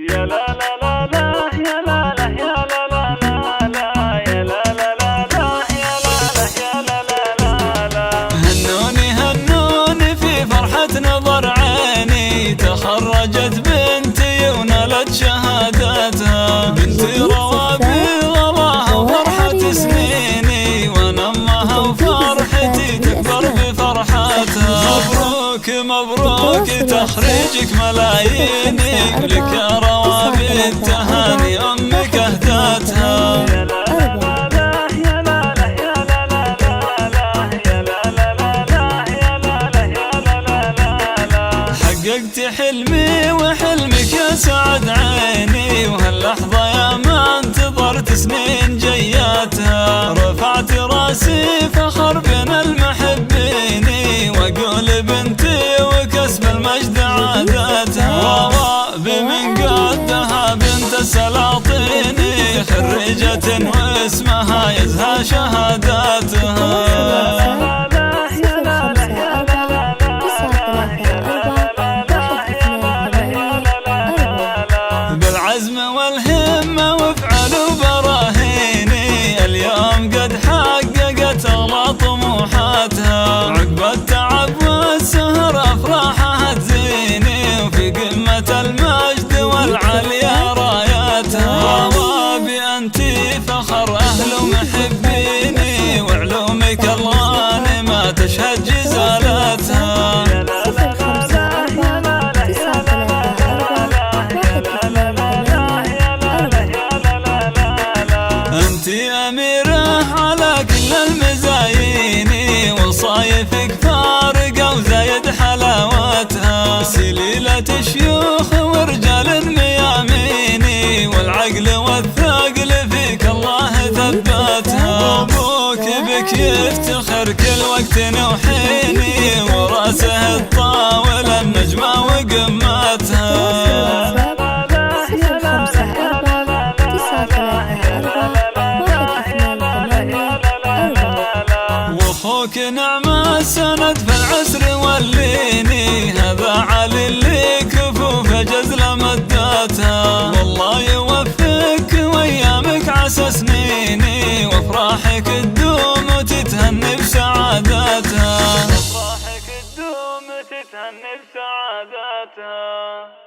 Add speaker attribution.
Speaker 1: يا لا لا لا لا يا لا لا يا لا لا لا لا يا لا لا لا لا يا لا لا يا لا لا لا لا.
Speaker 2: هنوني هنوني في فرحة نظر عيني، تخرجت بنتي ونالت شهادتها، بنتي روابي غلاها وفرحة سنيني، وانا امها وفرحتي تكبر بفرحتها. مبروك مبروك تخريجك ملاييني، ولك يا روابي التهاني امك اهدتها. حققت حلمي وحلمك يا سعد عيني، وهاللحظة يا ما انتظرت سنين جياتها، رفعت راسي فخر بين المحبين، واقول بنتي وكسب المجد عادتها، بمن قدها بنت السلاطين، خريجة واسمها يزهى شهاداتها. بالعزم والهمة وافعل براهيني، اليوم قد حققت أغلى طموحاتها، عقب التعب والسهر أفراحها تزيني، وفي قمة المجد والعليا راياتها. روابي أنتي فخر أهل ومحبيني، وعلومك الغانمة تشهد جزالاتها. انتي أميرة على كل المزايين، وصايفك فارقة وزايد حلاوتها، سليلة شيوخ ورجال ميامين، والعقل والثقل فيك الله ثبتها. أبوك بك يفتخر كل وقت وحيني، وراسه الطاول النجمة وقمتها. واخوك نعم السند في العسر والليني، هذا علي اللي كفوف جزل مدتها، والله يوفقك وايامك عسى سنيني، وافراحك تدوم وتتهني بسعادتها.
Speaker 1: افراحك تدوم وتتهني بسعادتها.